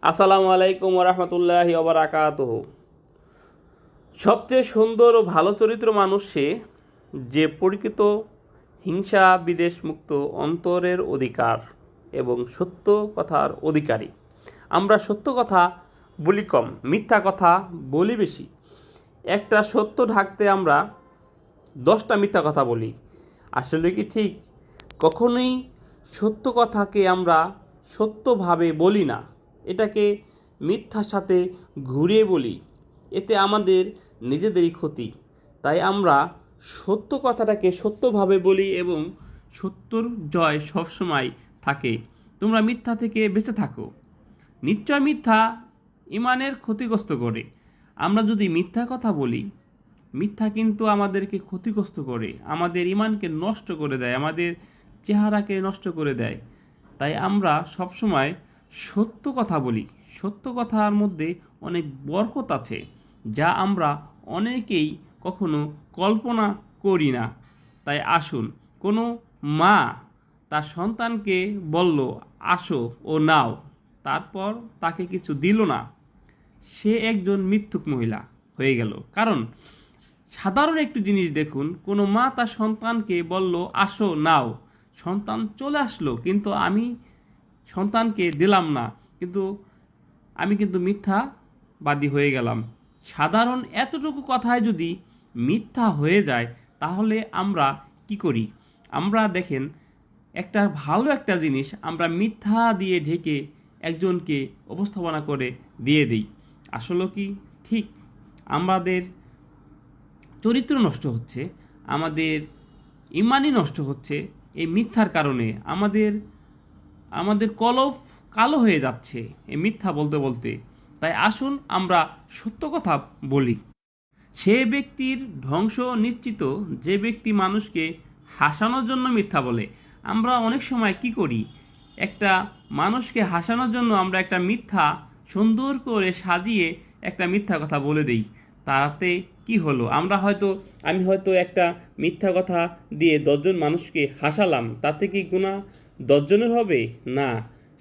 আসসালামু আলাইকুম ওরহমতুল্লাহি ওবরাকাতুহু। সবচেয়ে সুন্দর ও ভালো চরিত্র মানুষ সে, যে প্রকৃত হিংসা বিদ্বেষ মুক্ত অন্তরের অধিকার এবং সত্য কথার অধিকারী। আমরা সত্য কথা বলি কম, মিথ্যা কথা বলি বেশি। একটা সত্য ঢাকতে আমরা 10টা মিথ্যা কথা বলি। আসলে কি ঠিক? কখনোই সত্য কথাকে আমরা সত্যভাবে বলি না, এটাকে মিথ্যার সাথে ঘুরিয়ে বলি। এতে আমাদের নিজেদেরই ক্ষতি। তাই আমরা সত্য কথাটাকে সত্যভাবে বলি এবং সত্যর জয় সবসময় থাকে। তোমরা মিথ্যা থেকে বেঁচে থাকো। নিশ্চয় মিথ্যা ইমানের ক্ষতিগ্রস্ত করে। আমরা যদি মিথ্যা কথা বলি, মিথ্যা কিন্তু আমাদেরকে ক্ষতিগ্রস্ত করে, আমাদের ইমানকে নষ্ট করে দেয়, আমাদের চেহারাকে নষ্ট করে দেয়। তাই আমরা সবসময় সত্য কথা বলি। সত্য কথার মধ্যে অনেক বরকত আছে, যা আমরা অনেকেই কখনো কল্পনা করি না। তাই আসুন, কোনো মা তার সন্তানকে বলল আসো ও নাও, তারপর তাকে কিছু দিল না, সে একজন মিথ্যুক মহিলা হয়ে গেল। কারণ সাধারণ একটু জিনিস দেখুন, কোনো মা তার সন্তানকে বলল আসো নাও, সন্তান চলে আসলো, কিন্তু আমি সন্তানকে দিলাম না, কিন্তু আমি কিন্তু মিথ্যাবাদী হয়ে গেলাম। সাধারণ এতটুকু কথায় যদি মিথ্যা হয়ে যায়, তাহলে আমরা কি করি? আমরা দেখেন, একটা ভালো একটা জিনিস আমরা মিথ্যা দিয়ে ঢেকে একজনকে উপস্থাপনা করে দিয়ে দিই। আসলে কি ঠিক? আমাদের চরিত্র নষ্ট হচ্ছে, আমাদের ইমানই নষ্ট হচ্ছে এই মিথ্যার কারণে। আমাদের আমাদের কলব কালো হয়ে যাচ্ছে এই মিথ্যা বলতে বলতে। তাই আসুন আমরা সত্য কথা বলি। সে ব্যক্তির ধ্বংস নিশ্চিত যে ব্যক্তি মানুষকে হাসানোর জন্য মিথ্যা বলে। আমরা অনেক সময় কি করি? একটা মানুষকে হাসানোর জন্য আমরা একটা মিথ্যা সুন্দর করে সাজিয়ে একটা মিথ্যা কথা বলে দিই। তাতে কি হলো? আমি হয়তো একটা মিথ্যা কথা দিয়ে 10জন মানুষকে হাসালাম, তাতে কি গুনাহ 10জনের হবে? না,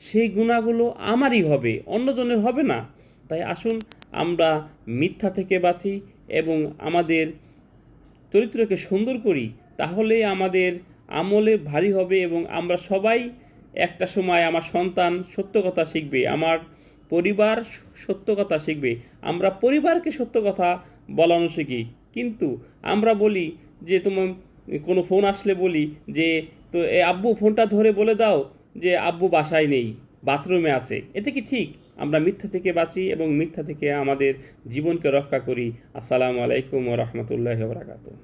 সেই গুনাহগুলো আমারই হবে, অন্যজনের হবে না। তাই আসুন আমরা মিথ্যা থেকে বাঁচি এবং আমাদের চরিত্রকে সুন্দর করি। তাহলে আমাদের আমলে ভারী হবে এবং আমরা সবাই একটা সময়, আমার সন্তান সত্য কথা শিখবে, আমার পরিবার সত্য কথা শিখবে। আমরা পরিবারকে সত্য কথা বলানো শিখি। কিন্তু আমরা বলি যে তোমার কোনো ফোন আসলে বলি যে তো আব্বু ফোনটা ধরে বলে দাও যে আব্বু বাসায় নেই, বাথরুমে আছে। এতে কি ঠিক? আমরা মিথ্যা থেকে বাঁচি এবং মিথ্যা থেকে আমাদের জীবনকে রক্ষা করি। আসসালামু আলাইকুম ওয়া রাহমাতুল্লাহি ওয়া বারাকাতুহু।